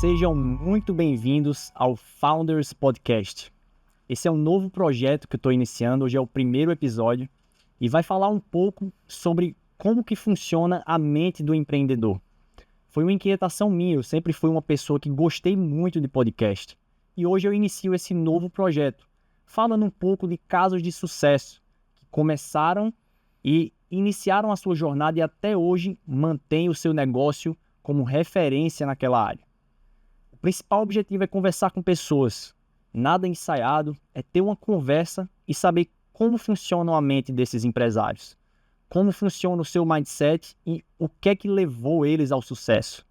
Sejam muito bem-vindos ao Founders Podcast. Esse é um novo projeto que eu estou iniciando, hoje é o primeiro episódio e vai falar um pouco sobre como que funciona a mente do empreendedor. Foi uma inquietação minha, eu sempre fui uma pessoa que gostei muito de podcast e hoje eu inicio esse novo projeto, falando um pouco de casos de sucesso que começaram e iniciaram a sua jornada e até hoje mantêm o seu negócio como referência naquela área. O principal objetivo é conversar com pessoas, nada ensaiado, é ter uma conversa e saber como funciona a mente desses empresários, como funciona o seu mindset e o que é que levou eles ao sucesso.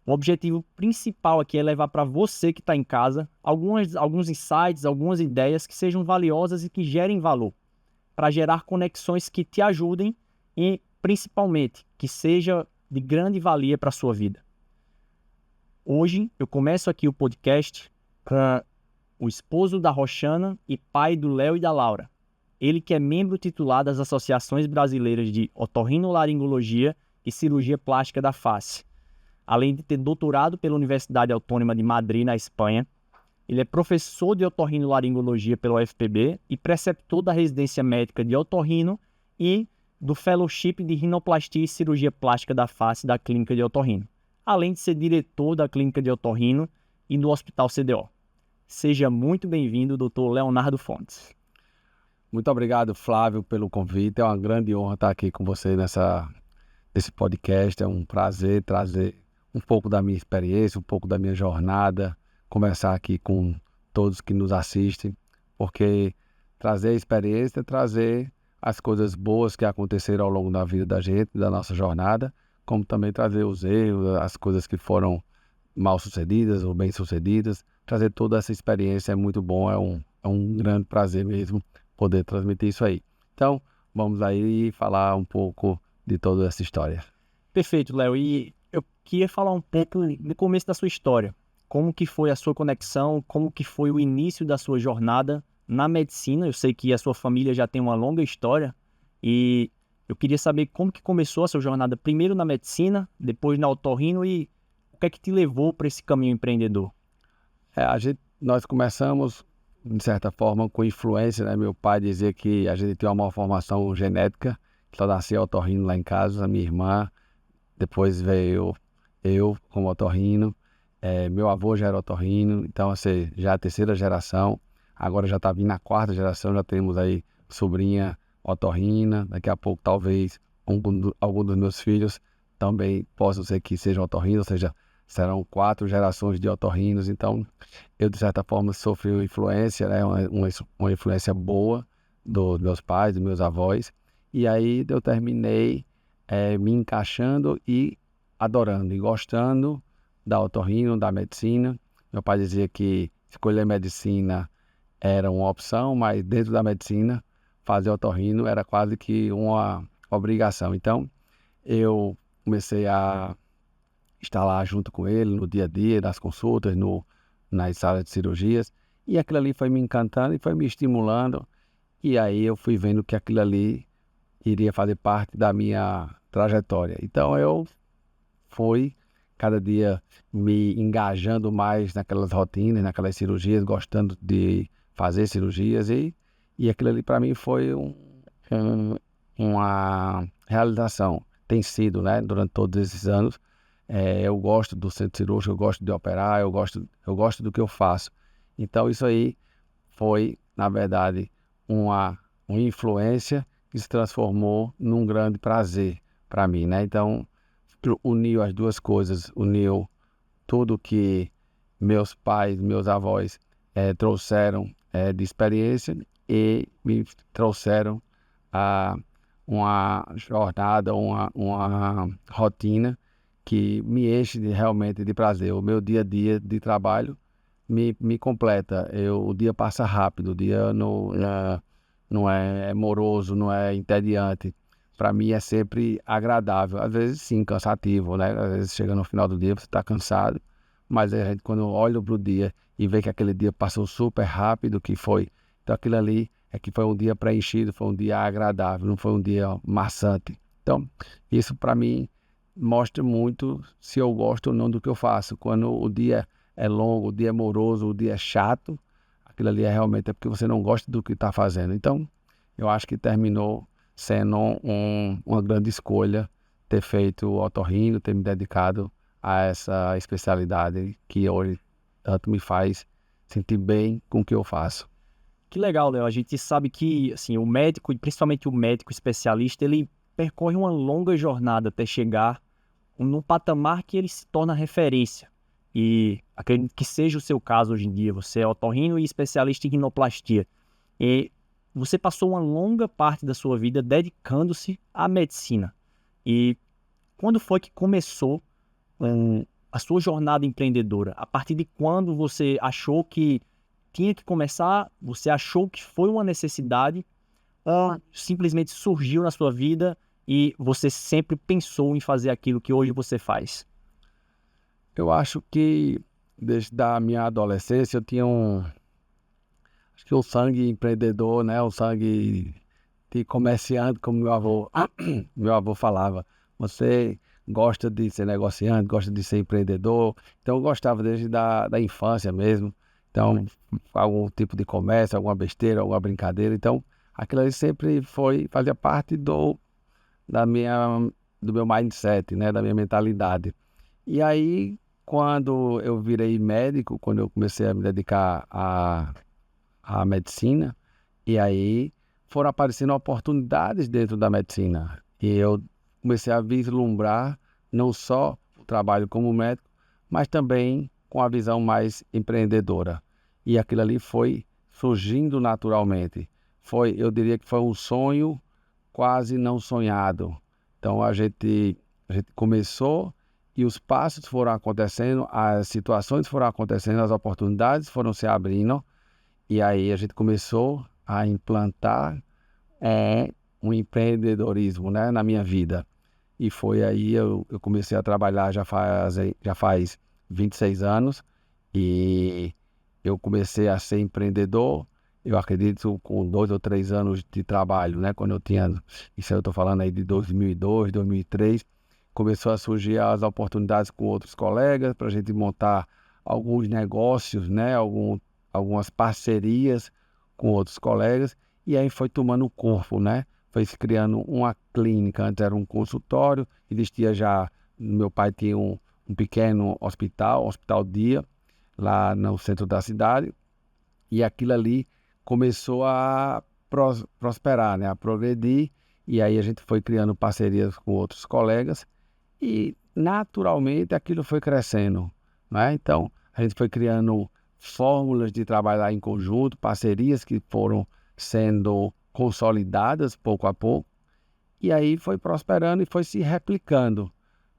O objetivo principal aqui é levar para você que está em casa alguns insights, algumas ideias que sejam valiosas e que gerem valor, para gerar conexões que te ajudem e, principalmente, que seja de grande valia para a sua vida. Hoje eu começo aqui o podcast com o esposo da Roxana e pai do Léo e da Laura. Ele que é membro titular das Associações Brasileiras de Otorrinolaringologia e Cirurgia Plástica da Face. Além de ter doutorado pela Universidade Autônoma de Madrid, na Espanha, ele é professor de otorrinolaringologia pela UFPB e preceptor da residência médica de otorrino e do fellowship de rinoplastia e cirurgia plástica da face da Clínica de Otorrino, além de ser diretor da Clínica de Otorrino e do Hospital CDO. Seja muito bem-vindo, Dr. Leonardo Fontes. Muito obrigado, Flávio, pelo convite. É uma grande honra estar aqui com você nesse podcast. É um prazer trazer um pouco da minha experiência, um pouco da minha jornada, conversar aqui com todos que nos assistem, porque trazer a experiência é trazer as coisas boas que aconteceram ao longo da vida da gente, da nossa jornada, como também trazer os erros, as coisas que foram mal sucedidas ou bem sucedidas. Trazer toda essa experiência é muito bom, é um grande prazer mesmo poder transmitir isso aí. Então, vamos aí falar um pouco de toda essa história. Perfeito, Léo. E eu queria falar um pouco do começo da sua história. Como que foi a sua conexão, como que foi o início da sua jornada na medicina. Eu sei que a sua família já tem uma longa história e eu queria saber como que começou a sua jornada, primeiro na medicina, depois na otorrino, e o que é que te levou para esse caminho empreendedor? Nós começamos, de certa forma, com influência, né? Meu pai dizia que a gente tinha uma malformação genética, que só nascia otorrino lá em casa, a minha irmã, depois veio eu como otorrino, meu avô já era otorrino, então assim, já é a terceira geração, agora já está vindo a quarta geração, já temos aí sobrinha otorrina, daqui a pouco talvez algum dos meus filhos também possam ser que sejam otorrinos, ou seja, serão 4 gerações de otorrinos. Então eu de certa forma sofri uma influência, né, uma influência boa dos meus pais, dos meus avós, e aí eu terminei me encaixando e adorando e gostando da otorrino, da medicina. Meu pai dizia que escolher medicina era uma opção, mas dentro da medicina fazer otorrino era quase que uma obrigação. Então eu comecei a estar lá junto com ele no dia a dia, nas consultas, nas salas de cirurgias, e aquilo ali foi me encantando e foi me estimulando, e aí eu fui vendo que aquilo ali iria fazer parte da minha trajetória. Então eu fui cada dia me engajando mais naquelas rotinas, naquelas cirurgias, gostando de fazer cirurgias, e aquilo ali para mim foi uma realização. Tem sido, né, durante todos esses anos. Eu gosto do centro cirúrgico, eu gosto de operar, eu gosto do que eu faço. Então isso aí foi, na verdade, uma influência que se transformou num grande prazer para mim, né? Então uniu as duas coisas, uniu tudo que meus pais, meus avós trouxeram de experiência e me trouxeram a uma jornada, uma rotina que me enche realmente de prazer. O meu dia a dia de trabalho me completa. O dia passa rápido, o dia não é moroso, não é entediante. Para mim é sempre agradável. Às vezes sim, cansativo, né? Às vezes chega no final do dia, você está cansado, mas a gente, quando olha para o dia e vê que aquele dia passou super rápido, que foi, então aquilo ali é que foi um dia preenchido, foi um dia agradável, não foi um dia maçante. Então, isso para mim mostra muito se eu gosto ou não do que eu faço. Quando o dia é longo, o dia é moroso, o dia é chato, aquilo ali realmente porque você não gosta do que está fazendo. Então, eu acho que terminou sendo uma grande escolha ter feito o otorrino, ter me dedicado a essa especialidade que hoje tanto me faz sentir bem com o que eu faço. Que legal, Léo. A gente sabe que, assim, o médico, e principalmente o médico especialista, ele percorre uma longa jornada até chegar num patamar que ele se torna referência. E acredito que seja o seu caso hoje em dia. Você é otorrino e especialista em rinoplastia. E você passou uma longa parte da sua vida dedicando-se à medicina. E quando foi que começou a sua jornada empreendedora? A partir de quando você achou que tinha que começar? Você achou que foi uma necessidade? Ou simplesmente surgiu na sua vida e você sempre pensou em fazer aquilo que hoje você faz? Eu acho que desde a minha adolescência eu tinha acho que um sangue empreendedor, né? Um sangue de comerciante, como meu avô falava. Você gosta de ser negociante, gosta de ser empreendedor. Então eu gostava desde da infância mesmo. Então, algum tipo de comércio, alguma besteira, alguma brincadeira. Então, aquilo ali sempre fazia parte da minha, do meu mindset, né? Da minha mentalidade. E aí, quando eu virei médico, quando eu comecei a me dedicar à medicina, e aí foram aparecendo oportunidades dentro da medicina. E eu comecei a vislumbrar não só o trabalho como médico, mas também com a visão mais empreendedora. E aquilo ali foi surgindo naturalmente. Eu diria que foi um sonho quase não sonhado. Então a gente começou e os passos foram acontecendo, as situações foram acontecendo, as oportunidades foram se abrindo. E aí a gente começou a implantar um empreendedorismo, né, na minha vida. E foi aí eu comecei a trabalhar já faz 26 anos e eu comecei a ser empreendedor, eu acredito, com 2 ou 3 anos de trabalho, né? Quando eu tinha, isso eu estou falando aí de 2002, 2003, começou a surgir as oportunidades com outros colegas para a gente montar alguns negócios, né? Algumas parcerias com outros colegas, e aí foi tomando corpo, né? Foi se criando uma clínica. Antes era um consultório, existia já, meu pai tinha um pequeno hospital dia, lá no centro da cidade, e aquilo ali começou a prosperar, né? A progredir, e aí a gente foi criando parcerias com outros colegas, e naturalmente aquilo foi crescendo, né? Então a gente foi criando fórmulas de trabalhar em conjunto, parcerias que foram sendo consolidadas pouco a pouco, e aí foi prosperando e foi se replicando.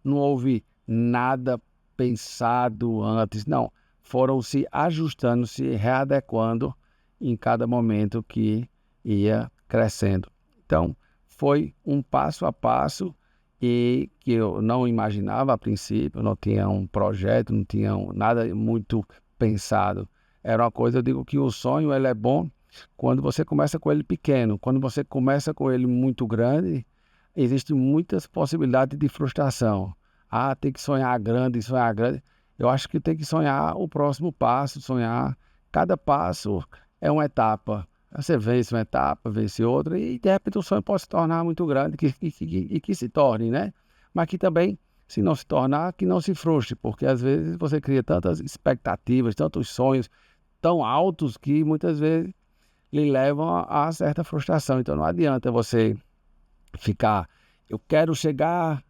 Não houve nada pensado antes, não. Foram se ajustando, se readequando em cada momento que ia crescendo. Então, foi um passo a passo e que eu não imaginava a princípio, não tinha um projeto, não tinha nada muito pensado. Era uma coisa, eu digo que o sonho ele é bom quando você começa com ele pequeno. Quando você começa com ele muito grande, existem muitas possibilidades de frustração. Ah, tem que sonhar grande, sonhar grande. Eu acho que tem que sonhar o próximo passo, sonhar. Cada passo é uma etapa. Você vence uma etapa, vence outra, e de repente o sonho pode se tornar muito grande e que se torne, né? Mas que também, se não se tornar, que não se frustre, porque às vezes você cria tantas expectativas, tantos sonhos tão altos que muitas vezes lhe levam a certa frustração. Então não adianta você ficar, eu quero chegar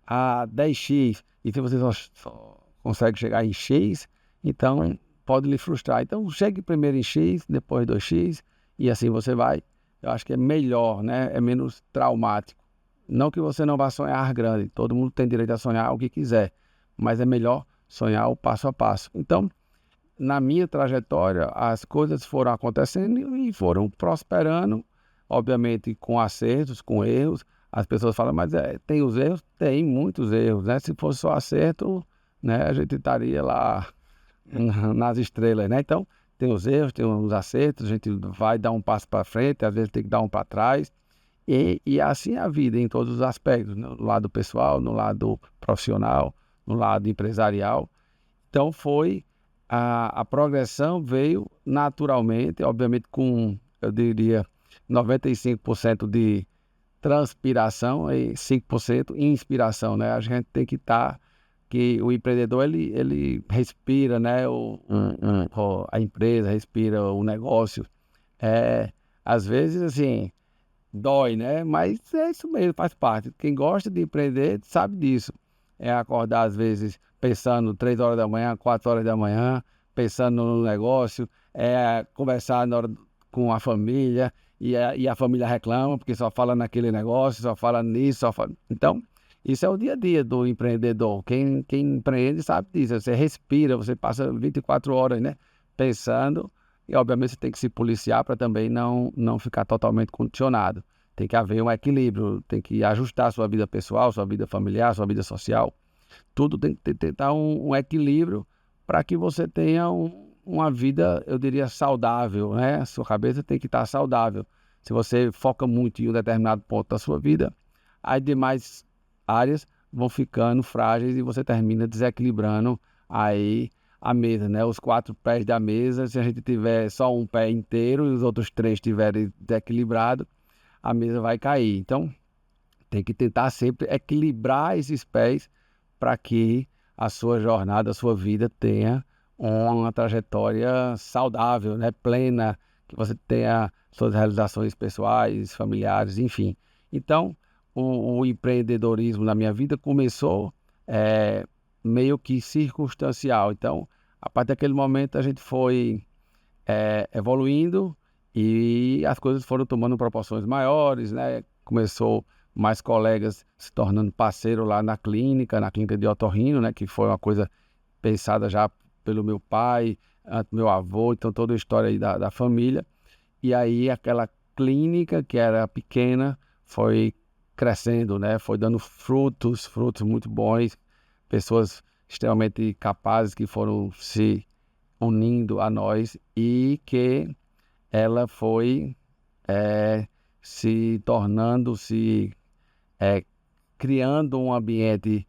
a 10x, e se você só consegue chegar em x, então pode lhe frustrar. Então chegue primeiro em x, depois 2x, e assim você vai. Eu acho que é melhor, né? É menos traumático. Não que você não vá sonhar grande, todo mundo tem direito a sonhar o que quiser, mas é melhor sonhar o passo a passo. Então, na minha trajetória, as coisas foram acontecendo e foram prosperando, obviamente com acertos, com erros. As pessoas falam, mas tem os erros? Tem muitos erros, né? Se fosse só acerto, né, a gente estaria lá nas estrelas, né? Então, tem os erros, tem os acertos, a gente vai dar um passo para frente, às vezes tem que dar um para trás. E assim é a vida em todos os aspectos, no lado pessoal, no lado profissional, no lado empresarial. Então a progressão veio naturalmente, obviamente com, eu diria, 95% de transpiração e 5% inspiração, né? A gente tem que estar, que o empreendedor ele respira, né? A empresa respira o negócio. É, às vezes assim dói, né? Mas é isso mesmo, faz parte. Quem gosta de empreender sabe disso. É acordar às vezes pensando 3 horas da manhã, 4 horas da manhã, pensando no negócio, conversar com a família e a família reclama porque só fala naquele negócio, só fala nisso, Então, isso é o dia a dia do empreendedor. Quem empreende sabe disso. Você respira, você passa 24 horas, né? Pensando. E, obviamente, você tem que se policiar para também não ficar totalmente condicionado. Tem que haver um equilíbrio, tem que ajustar a sua vida pessoal, sua vida familiar, sua vida social. Tudo tem que tentar um equilíbrio para que você tenha uma vida, eu diria, saudável, né? Sua cabeça tem que estar saudável. Se você foca muito em um determinado ponto da sua vida, as demais áreas vão ficando frágeis e você termina desequilibrando aí a mesa, né? Os 4 pés da mesa, se a gente tiver só um pé inteiro e os outros 3 estiverem desequilibrados, a mesa vai cair. Então, tem que tentar sempre equilibrar esses pés para que a sua jornada, a sua vida tenha uma trajetória saudável, né? Plena, que você tenha suas realizações pessoais, familiares, enfim. Então, o empreendedorismo na minha vida começou é, meio que circunstancial. Então, a partir daquele momento, a gente foi evoluindo e as coisas foram tomando proporções maiores, né? Começou mais colegas se tornando parceiro lá na clínica de otorrino, né? Que foi uma coisa pensada já pelo meu pai, meu avô, então toda a história aí da família. E aí aquela clínica que era pequena foi crescendo, né? Foi dando frutos muito bons, pessoas extremamente capazes que foram se unindo a nós e que ela foi se tornando, eh, criando um ambiente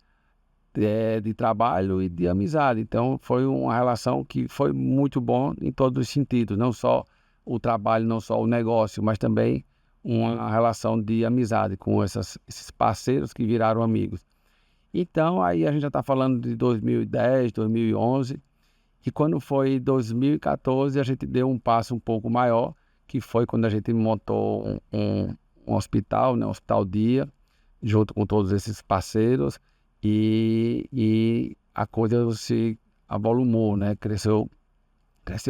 de trabalho e de amizade. Então, foi uma relação que foi muito bom em todos os sentidos, não só o trabalho, não só o negócio, mas também uma relação de amizade com esses parceiros que viraram amigos. Então, aí a gente já está falando de 2010, 2011, e quando foi 2014, a gente deu um passo um pouco maior, que foi quando a gente montou um hospital, né, um hospital dia, junto com todos esses parceiros, e a coisa se avolumou, né? Cresceu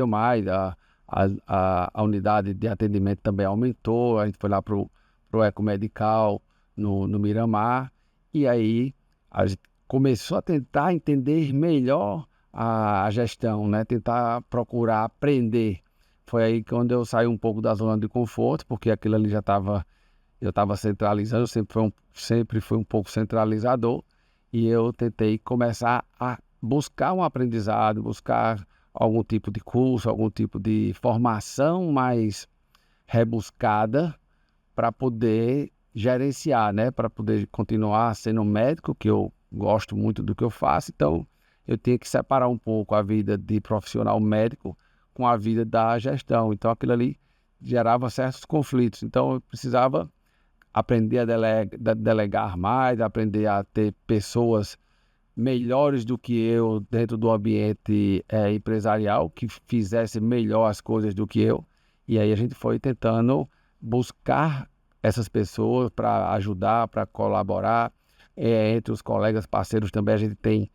mais, a unidade de atendimento também aumentou, a gente foi lá para o Ecomedical, no Miramar, e aí a gente começou a tentar entender melhor a gestão, né? Tentar procurar aprender. Foi aí quando eu saí um pouco da zona de conforto, porque aquilo ali eu estava centralizando, sempre fui um pouco centralizador, e eu tentei começar a buscar um aprendizado, buscar algum tipo de curso, algum tipo de formação mais rebuscada para poder gerenciar, né? Para poder continuar sendo médico, que eu gosto muito do que eu faço, então eu tinha que separar um pouco a vida de profissional médico com a vida da gestão. Então aquilo ali gerava certos conflitos. Então eu precisava aprender a delegar mais, aprender a ter pessoas melhores do que eu dentro do ambiente empresarial, que fizessem melhor as coisas do que eu. E aí a gente foi tentando buscar essas pessoas para ajudar, para colaborar. Entre os colegas parceiros também a gente tem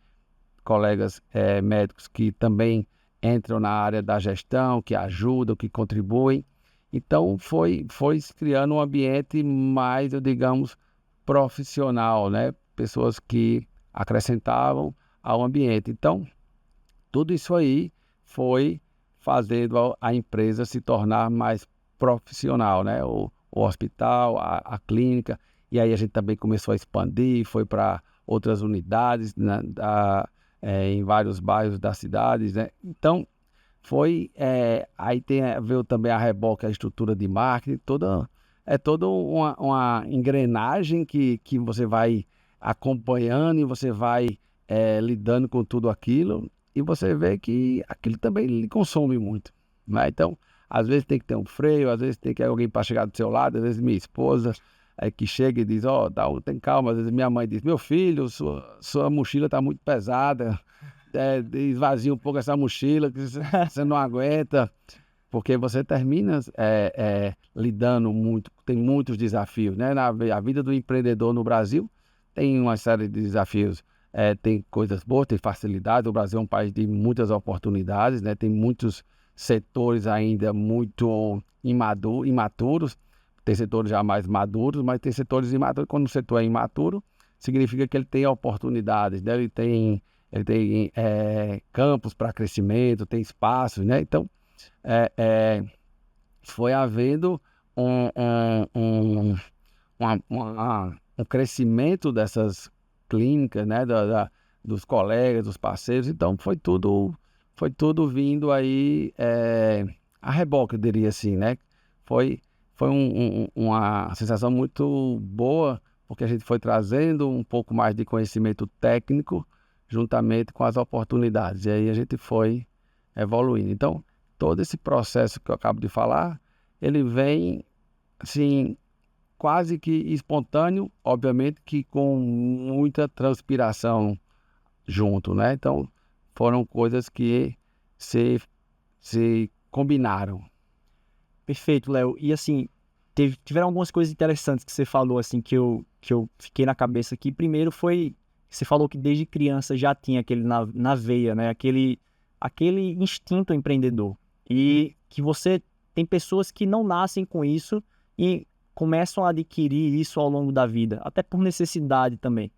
colegas médicos que também entram na área da gestão, que ajudam, que contribuem. Então foi se criando um ambiente mais, eu digamos, profissional, né? Pessoas que acrescentavam ao ambiente. Então, tudo isso aí foi fazendo a empresa se tornar mais profissional, né? O hospital, a clínica, e aí a gente também começou a expandir, foi para outras unidades, né? Em vários bairros das cidades, né? Então, veio também a reboque, a estrutura de marketing, toda é toda uma engrenagem que você vai acompanhando e você vai lidando com tudo aquilo e você vê que aquilo também lhe consome muito, né? Então, às vezes tem que ter um freio, às vezes tem que ter alguém para chegar do seu lado, às vezes minha esposa que chega e diz, tem calma, às vezes minha mãe diz, meu filho, sua mochila está muito pesada, esvazia um pouco essa mochila, que você não aguenta, porque você termina lidando muito, tem muitos desafios, né? A vida do empreendedor no Brasil tem uma série de desafios, tem coisas boas, tem facilidades, o Brasil é um país de muitas oportunidades, né? Tem muitos setores ainda muito imaturos, tem setores já mais maduros, mas tem setores imaturos. Quando o setor é imaturo, significa que ele tem oportunidades, né? Ele tem campos para crescimento, tem espaços, né? Então, foi havendo um crescimento dessas clínicas, né? Dos colegas, dos parceiros. Então, foi tudo vindo aí a reboque, eu diria assim, né? Foi uma sensação muito boa, porque a gente foi trazendo um pouco mais de conhecimento técnico juntamente com as oportunidades. E aí a gente foi evoluindo. Então, todo esse processo que eu acabo de falar, ele vem, assim, quase que espontâneo, obviamente que com muita transpiração junto, né? Então, foram coisas que se combinaram. Perfeito, Léo. E assim, tiveram algumas coisas interessantes que você falou, assim, que eu fiquei na cabeça aqui. Primeiro foi, você falou que desde criança já tinha aquele na veia, né? Aquele instinto empreendedor. E que você tem pessoas que não nascem com isso e começam a adquirir isso ao longo da vida, até por necessidade também.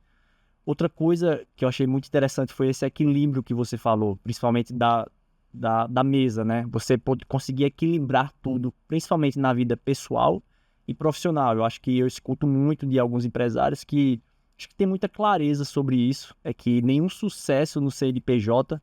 Outra coisa que eu achei muito interessante foi esse equilíbrio que você falou, principalmente da mesa, né? Você pode conseguir equilibrar tudo, principalmente na vida pessoal e profissional. Eu acho que eu escuto muito de alguns empresários que acho que tem muita clareza sobre isso, é que nenhum sucesso no CNPJ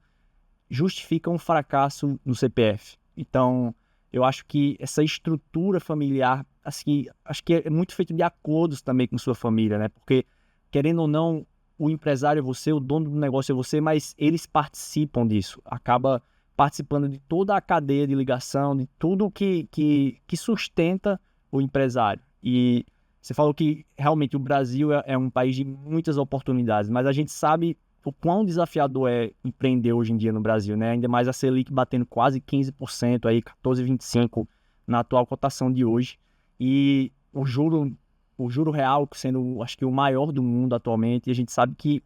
justifica um fracasso no CPF. Então, eu acho que essa estrutura familiar, assim, acho que é muito feito de acordos também com sua família, né? Porque, querendo ou não, o empresário é você, o dono do negócio é você, mas eles participam disso. Acaba participando de toda a cadeia de ligação, de tudo que sustenta o empresário. E você falou que realmente o Brasil é um país de muitas oportunidades, mas a gente sabe o quão desafiador é empreender hoje em dia no Brasil, né? Ainda mais a Selic batendo quase 15%, aí 14,25% na atual cotação de hoje. E o juro real sendo, acho que, o maior do mundo atualmente. E a gente sabe que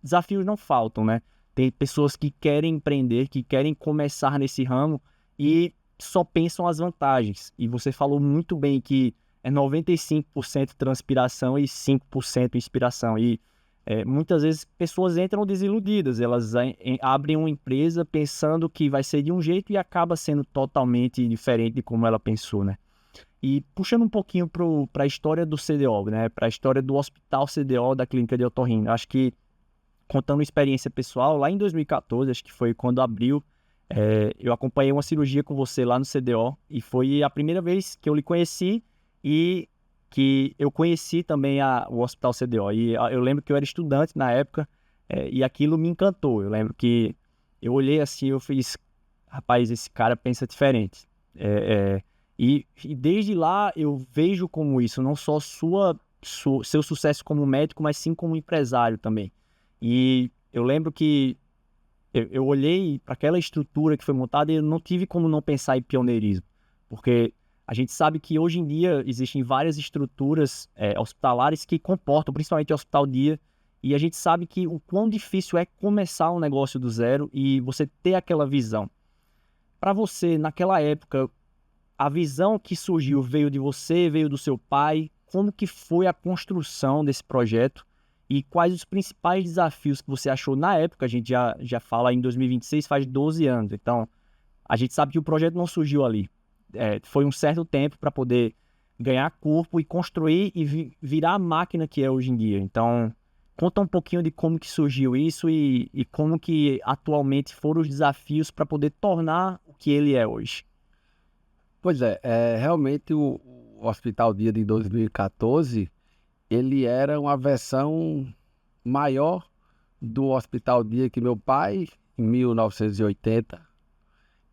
desafios não faltam, né? Tem pessoas que querem empreender, que querem começar nesse ramo e só pensam as vantagens. E você falou muito bem que é 95% transpiração e 5% inspiração. E muitas vezes pessoas entram desiludidas, elas abrem uma empresa pensando que vai ser de um jeito e acaba sendo totalmente diferente de como ela pensou, né? E puxando um pouquinho para a história do CDO, né? Para a história do Hospital CDO da Clínica de Otorrino. Acho que, contando uma experiência pessoal, lá em 2014, acho que foi quando abriu, eu acompanhei uma cirurgia com você lá no CDO e foi a primeira vez que eu lhe conheci e que eu conheci também o Hospital CDO. E eu lembro que eu era estudante na época e aquilo me encantou. Eu lembro que eu olhei assim, eu fiz, rapaz, esse cara pensa diferente. E desde lá eu vejo como isso, não só seu sucesso como médico, mas sim como empresário também. E eu lembro que eu olhei para aquela estrutura que foi montada e eu não tive como não pensar em pioneirismo, porque a gente sabe que hoje em dia existem várias estruturas hospitalares que comportam, principalmente o Hospital Dia, e a gente sabe que o quão difícil é começar um negócio do zero e você ter aquela visão. Para você, naquela época, a visão que surgiu veio de você, veio do seu pai? Como que foi a construção desse projeto? E quais os principais desafios que você achou na época? A gente já fala em 2026, faz 12 anos. Então, a gente sabe que o projeto não surgiu ali. Foi um certo tempo para poder ganhar corpo e construir e virar a máquina que é hoje em dia. Então, conta um pouquinho de como que surgiu isso e como que atualmente foram os desafios para poder tornar o que ele é hoje. Pois realmente o Hospital Dia de 2014, ele era uma versão maior do Hospital Dia que meu pai, em 1980,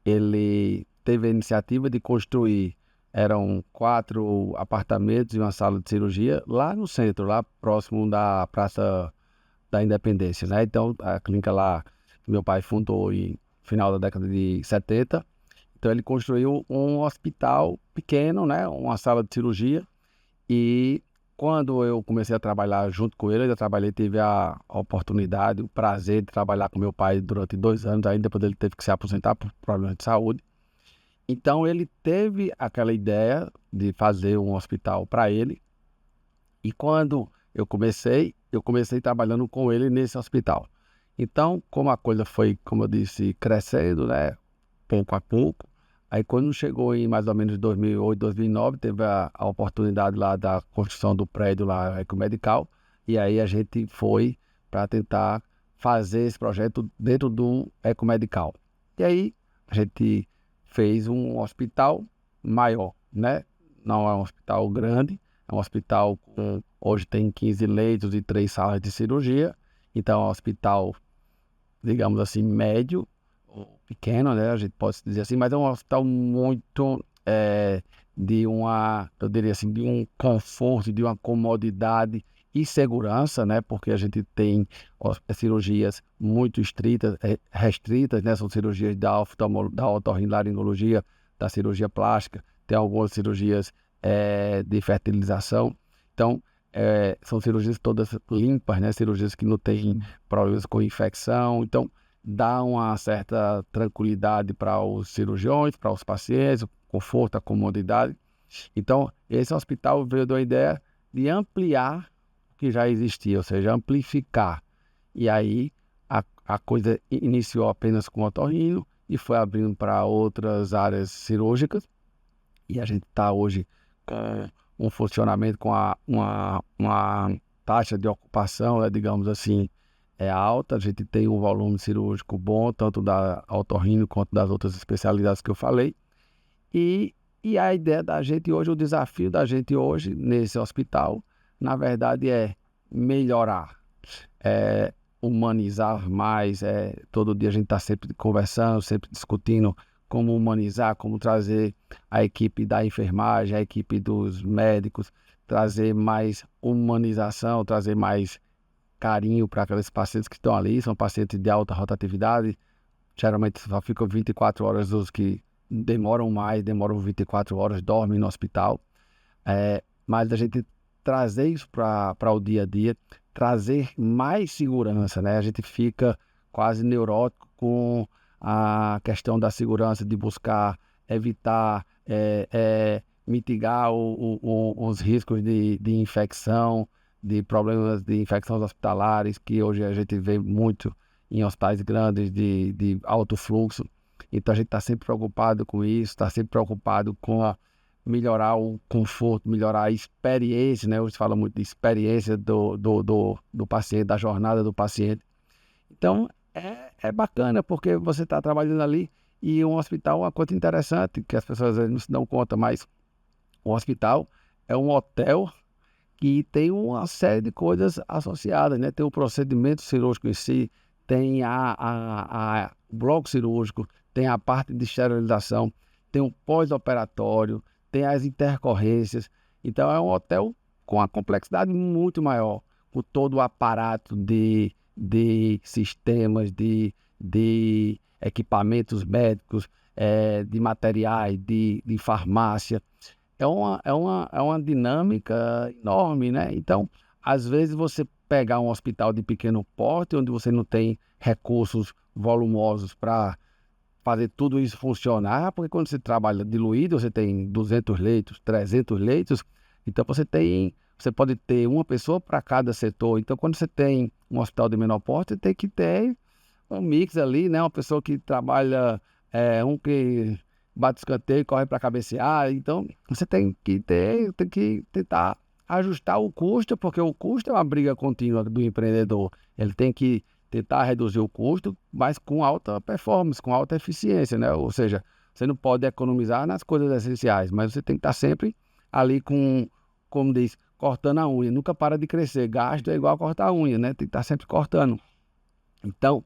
ele teve a iniciativa de construir. Eram 4 apartamentos e uma sala de cirurgia lá no centro, lá próximo da Praça da Independência, né? Então, a clínica lá, que meu pai fundou em final da década de 70. Então, ele construiu um hospital pequeno, né? Uma sala de cirurgia. E quando eu comecei a trabalhar junto com ele, eu trabalhei, tive a oportunidade, o prazer de trabalhar com meu pai durante 2 anos, ainda depois ele teve que se aposentar por problemas de saúde. Então ele teve aquela ideia de fazer um hospital para ele. E quando eu comecei trabalhando com ele nesse hospital. Então, como a coisa foi, como eu disse, crescendo, né, pouco a pouco, aí quando chegou em mais ou menos 2008, 2009, teve a oportunidade lá da construção do prédio lá, Ecomedical, e aí a gente foi para tentar fazer esse projeto dentro do Ecomedical. E aí a gente fez um hospital maior, né? Não é um hospital grande, é um hospital com, hoje tem 15 leitos e 3 salas de cirurgia, então é um hospital, digamos assim, médio, ou pequeno, né? A gente pode dizer assim, mas é um hospital muito de uma, eu diria assim, de um conforto, de uma comodidade e segurança, né? Porque a gente tem cirurgias muito restritas, né? São cirurgias da otorrinolaringologia, da cirurgia plástica, tem algumas cirurgias de fertilização. Então, são cirurgias todas limpas, né? Cirurgias que não têm problemas com infecção. Então, dá uma certa tranquilidade para os cirurgiões, para os pacientes, o conforto, a comodidade. Então, esse hospital veio da ideia de ampliar o que já existia, ou seja, amplificar. E aí, a coisa iniciou apenas com o otorrino e foi abrindo para outras áreas cirúrgicas. E a gente está hoje com um funcionamento com uma taxa de ocupação, né, digamos assim, alta. A gente tem um volume cirúrgico bom, tanto da otorrino quanto das outras especialidades que eu falei. E a ideia da gente hoje, o desafio da gente hoje nesse hospital, na verdade, é melhorar, humanizar mais. Todo dia a gente está sempre conversando, sempre discutindo como humanizar, como trazer a equipe da enfermagem, a equipe dos médicos, trazer mais humanização, trazer mais carinho para aqueles pacientes que estão ali. São pacientes de alta rotatividade, geralmente só ficam 24 horas, os que demoram 24 horas, dormem no hospital. Mas a gente trazer isso para o dia a dia, trazer mais segurança, né? A gente fica quase neurótico com a questão da segurança, de buscar evitar, mitigar os riscos de infecção, de problemas de infecções hospitalares, que hoje a gente vê muito em hospitais grandes de alto fluxo. Então a gente está sempre preocupado com isso, está sempre preocupado com melhorar o conforto, melhorar a experiência, né? Hoje se fala muito de experiência do paciente, da jornada do paciente. Então é bacana, porque você está trabalhando ali e um hospital é uma coisa interessante, que as pessoas às vezes não se dão conta, mas o hospital é um hotel que tem uma série de coisas associadas, né? Tem o procedimento cirúrgico em si, tem o bloco cirúrgico, tem a parte de esterilização, tem o pós-operatório, tem as intercorrências. Então é um hotel com uma complexidade muito maior, com todo o aparato de sistemas, de equipamentos médicos, de materiais, de farmácia. É uma dinâmica enorme, né? Então, às vezes você pegar um hospital de pequeno porte, onde você não tem recursos volumosos para fazer tudo isso funcionar, porque quando você trabalha diluído, você tem 200 leitos, 300 leitos, então você pode ter uma pessoa para cada setor. Então, quando você tem um hospital de menor porte, você tem que ter um mix ali, né? Uma pessoa que trabalha, um que bate escanteio e corre para cabecear. Então, você tem que tentar ajustar o custo, porque o custo é uma briga contínua do empreendedor. Ele tem que tentar reduzir o custo, mas com alta performance, com alta eficiência, né? Ou seja, você não pode economizar nas coisas essenciais, mas você tem que estar sempre ali como diz, cortando a unha. Nunca para de crescer. Gasto é igual a cortar a unha, né? Tem que estar sempre cortando. Então,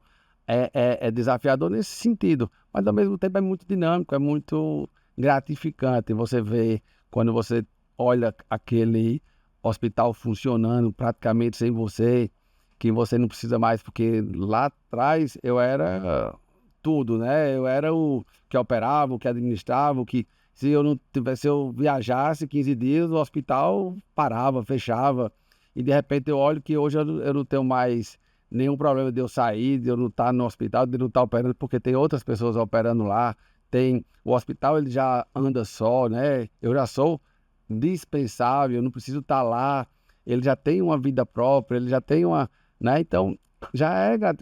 é desafiador nesse sentido. Mas, ao mesmo tempo, é muito dinâmico, é muito gratificante. Você vê, quando você olha aquele hospital funcionando praticamente sem você, que você não precisa mais, porque lá atrás eu era tudo, né? Eu era o que operava, o que administrava, o que... Se eu não tivesse, se eu viajasse 15 dias, o hospital parava, fechava. E de repente eu olho que hoje eu não tenho mais nenhum problema de eu sair, de eu não estar no hospital, de eu não estar operando, porque tem outras pessoas operando lá. O hospital, ele já anda só, né? Eu já sou dispensável, eu não preciso estar lá. Ele já tem uma vida própria, ele já tem uma, né? Então, já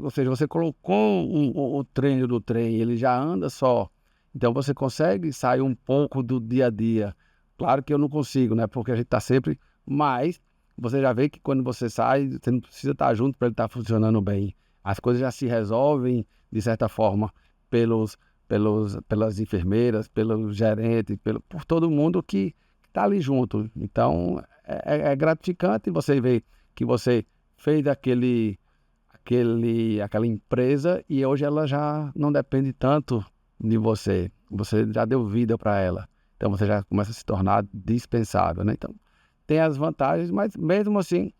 ou seja, você colocou o treino do trem, ele já anda só. Então, você consegue sair um pouco do dia a dia. Claro que eu não consigo, né? Porque a gente está sempre, mas você já vê que quando você sai, você não precisa estar junto para ele estar funcionando bem. As coisas já se resolvem, de certa forma, pelas enfermeiras, pelos gerentes, por todo mundo que está ali junto. Então, é gratificante você ver que você fez aquela empresa e hoje ela já não depende tanto de você. Você já deu vida para ela. Então, você já começa a se tornar dispensável, né? Então, tem as vantagens, mas mesmo assim,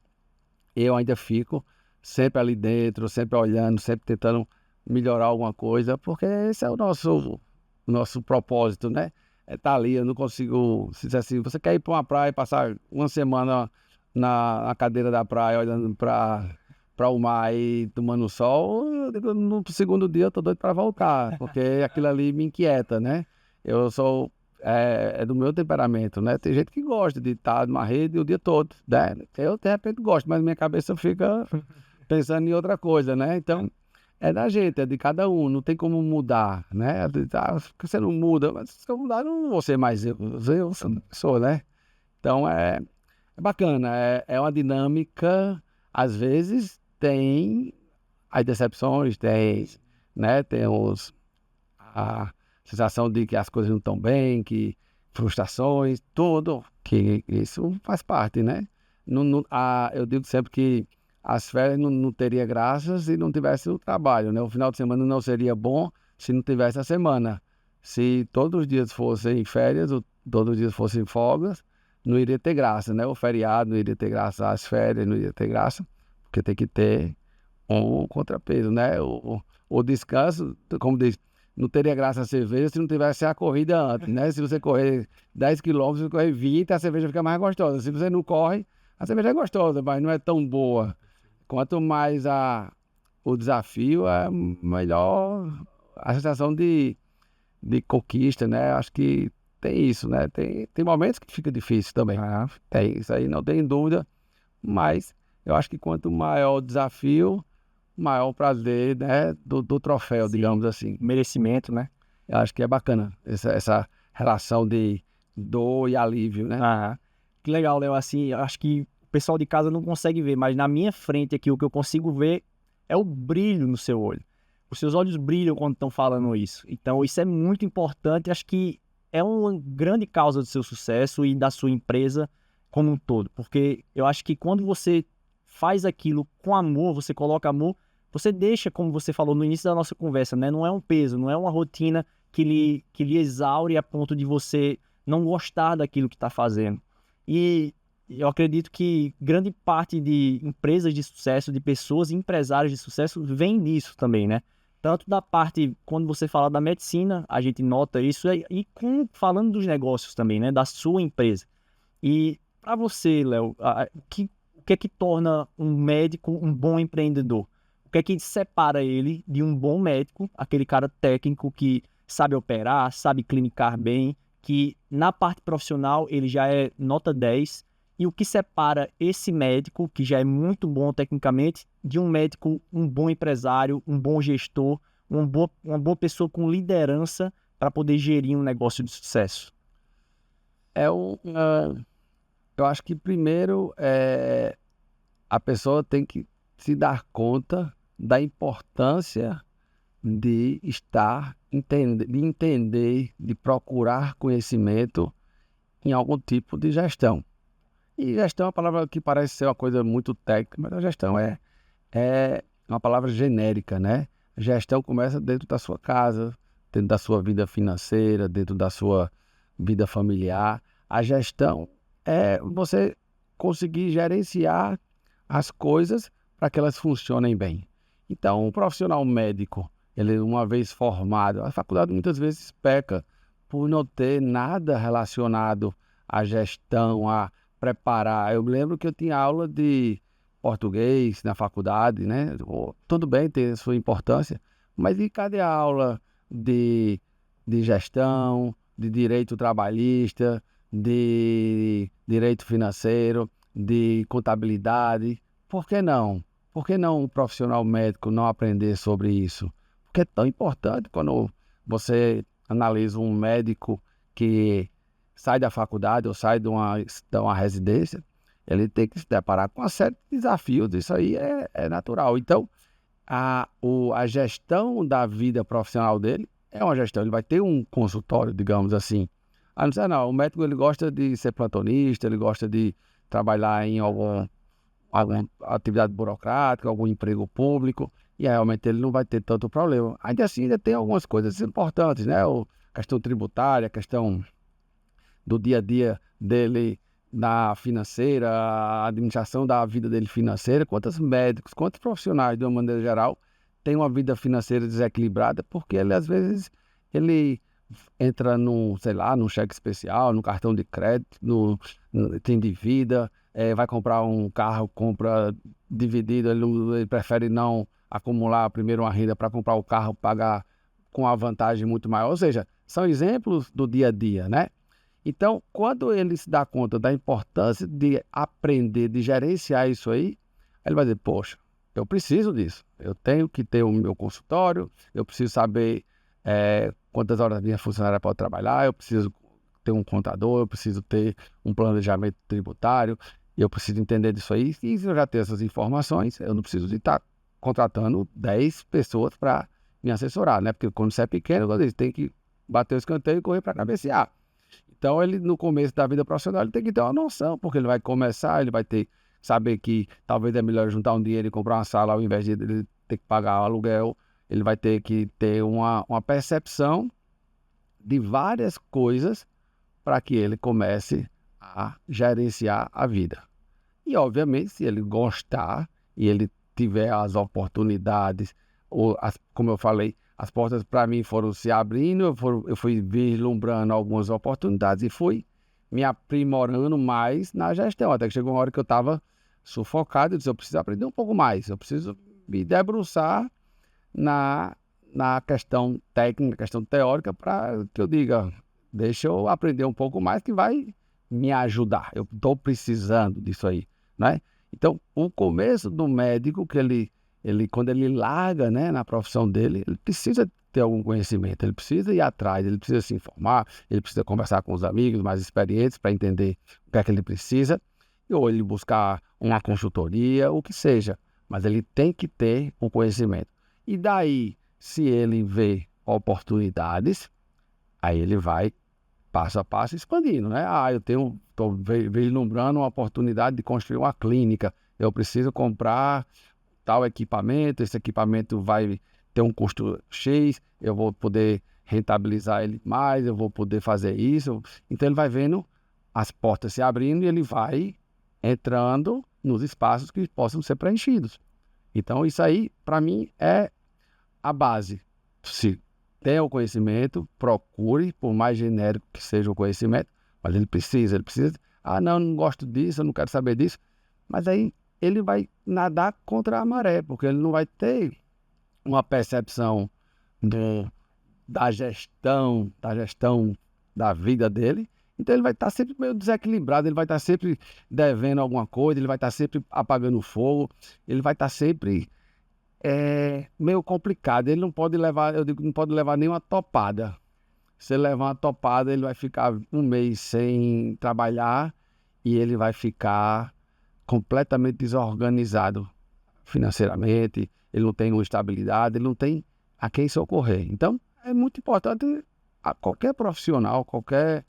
eu ainda fico sempre ali dentro, sempre olhando, sempre tentando melhorar alguma coisa, porque esse é o nosso propósito, né? É estar ali, eu não consigo, se dizer assim, você quer ir para uma praia e passar uma semana na cadeira da praia, olhando para o mar e tomando sol, no segundo dia eu tô doido para voltar, porque aquilo ali me inquieta, né? Eu sou é do meu temperamento, né? Tem gente que gosta de estar numa rede o dia todo, né? Eu, de repente, gosto, mas minha cabeça fica pensando em outra coisa, né? Então, é da gente, é de cada um, não tem como mudar, né? Porque você não muda, mas se eu mudar, eu não vou ser mais eu sou, né? Então, é bacana, é uma dinâmica, às vezes tem as decepções, né? Tem a sensação de que as coisas não estão bem, que frustrações, tudo, que isso faz parte, né? Eu digo sempre que as férias não teria graça se não tivesse o trabalho, né? O final de semana não seria bom se não tivesse a semana. Se todos os dias fossem férias, ou todos os dias fossem folgas, não iria ter graça, né? O feriado não iria ter graça, as férias não iria ter graça, porque tem que ter um contrapeso, né? O descanso, como diz, não teria graça a cerveja se não tivesse a corrida antes, né? Se você correr 10 quilômetros, você correr 20, a cerveja fica mais gostosa. Se você não corre, a cerveja é gostosa, mas não é tão boa. Quanto mais o desafio, é melhor a sensação de conquista, né? Acho que tem isso, né? Tem momentos que fica difícil também. Tem, isso aí não tem dúvida, mas eu acho que quanto maior o desafio, maior o prazer, né, do troféu, Sim. digamos assim. Merecimento, né? Eu acho que é bacana essa relação de dor e alívio, né? Aham. Que legal, Léo. Assim, eu acho que o pessoal de casa não consegue ver, mas na minha frente aqui, o que eu consigo ver é o brilho no seu olho. Os seus olhos brilham quando estão falando isso. Então, isso é muito importante. Acho que é uma grande causa do seu sucesso e da sua empresa como um todo. Porque eu acho que quando você faz aquilo com amor, você coloca amor, você deixa, como você falou no início da nossa conversa, né? Não é um peso, não é uma rotina que lhe exaure a ponto de você não gostar daquilo que está fazendo. E eu acredito que grande parte de empresas de sucesso, de pessoas empresários de sucesso, vem nisso também, né? Tanto da parte, quando você fala da medicina, a gente nota isso, falando dos negócios também, né? Da sua empresa. E para você, Léo, o que é que torna um médico um bom empreendedor? O que é que separa ele de um bom médico, aquele cara técnico que sabe operar, sabe clinicar bem, que na parte profissional ele já é nota 10, e o que separa esse médico, que já é muito bom tecnicamente, de um médico, um bom empresário, um bom gestor, uma boa pessoa com liderança para poder gerir um negócio de sucesso? É eu acho que primeiro a pessoa tem que se dar conta da importância de de entender, de procurar conhecimento em algum tipo de gestão. E gestão é uma palavra que parece ser uma coisa muito técnica, mas a gestão é uma palavra genérica, né? Gestão começa dentro da sua casa, dentro da sua vida financeira, dentro da sua vida familiar. A gestão é você conseguir gerenciar as coisas para que elas funcionem bem. Então, um profissional médico, ele uma vez formado, a faculdade muitas vezes peca por não ter nada relacionado à gestão, a preparar. Eu me lembro que eu tinha aula de português na faculdade, né? Tudo bem, tem a sua importância, mas e cadê a aula de, de gestão, de direito trabalhista, de direito financeiro, de contabilidade? Por que não? Por que não um profissional médico não aprender sobre isso? Porque é tão importante quando você analisa um médico que sai da faculdade ou sai de uma residência, ele tem que se deparar com uma série de desafios, isso aí é natural. Então, a gestão da vida profissional dele é uma gestão, ele vai ter um consultório, digamos assim. Ah, não sei não, o médico ele gosta de ser plantonista, ele gosta de trabalhar em alguma atividade burocrática, algum emprego público, e aí, realmente ele não vai ter tanto problema. Ainda assim, ainda tem algumas coisas importantes, né? A questão tributária, a questão do dia a dia dele na financeira, a administração da vida dele financeira, quantos médicos, quantos profissionais, de uma maneira geral, têm uma vida financeira desequilibrada, porque ele, às vezes, ele entra num, sei lá, num cheque especial, num cartão de crédito, tem dívida, vai comprar um carro, compra dividido, ele prefere não acumular primeiro uma renda para comprar o carro, pagar com uma vantagem muito maior. Ou seja, são exemplos do dia a dia, né? Então, quando ele se dá conta da importância de aprender, de gerenciar isso aí, ele vai dizer, poxa, eu preciso disso. Eu tenho que ter o meu consultório, eu preciso saber quantas horas minha funcionária pode trabalhar, eu preciso ter um contador, eu preciso ter um planejamento tributário, eu preciso entender disso aí. E se eu já tenho essas informações, eu não preciso de estar contratando 10 pessoas para me assessorar, né? Porque quando você é pequeno, você tem que bater o escanteio e correr para cabecear. Então, ele no começo da vida profissional, ele tem que ter uma noção, porque ele vai começar, ele vai ter saber que talvez é melhor juntar um dinheiro e comprar uma sala ao invés de ele ter que pagar o aluguel. Ele vai ter que ter uma percepção de várias coisas para que ele comece a gerenciar a vida. E, obviamente, se ele gostar e ele tiver as oportunidades, como eu falei, as portas para mim foram se abrindo, eu fui vislumbrando algumas oportunidades e fui me aprimorando mais na gestão. Até que chegou uma hora que eu estava sufocado, eu disse, eu preciso aprender um pouco mais, eu preciso me debruçar na questão técnica, questão teórica, para que eu diga, deixa eu aprender um pouco mais que vai me ajudar. Eu estou precisando disso aí, né? Então, o começo do médico, que ele quando ele larga, né, na profissão dele, ele precisa ter algum conhecimento, ele precisa ir atrás, ele precisa se informar, ele precisa conversar com os amigos mais experientes para entender o que é que ele precisa, ou ele buscar uma consultoria, o que seja, mas ele tem que ter um conhecimento. E daí, se ele vê oportunidades, aí ele vai passo a passo expandindo, né? Estou vislumbrando uma oportunidade de construir uma clínica, eu preciso comprar tal equipamento, esse equipamento vai ter um custo X, eu vou poder rentabilizar ele mais, eu vou poder fazer isso. Então ele vai vendo as portas se abrindo e ele vai entrando nos espaços que possam ser preenchidos. Então isso aí, para mim, é a base. Se tem o conhecimento, procure, por mais genérico que seja o conhecimento, mas ele precisa, não gosto disso, eu não quero saber disso, mas aí ele vai nadar contra a maré, porque ele não vai ter uma percepção da gestão da vida dele, então ele vai estar sempre meio desequilibrado, ele vai estar sempre devendo alguma coisa, ele vai estar sempre apagando fogo, ele vai estar sempre meio complicado, ele não pode levar, eu digo, não pode levar nenhuma topada. Se ele levar uma topada, ele vai ficar um mês sem trabalhar e ele vai ficar completamente desorganizado financeiramente, ele não tem uma estabilidade, ele não tem a quem socorrer. Então, é muito importante a qualquer profissional, qualquer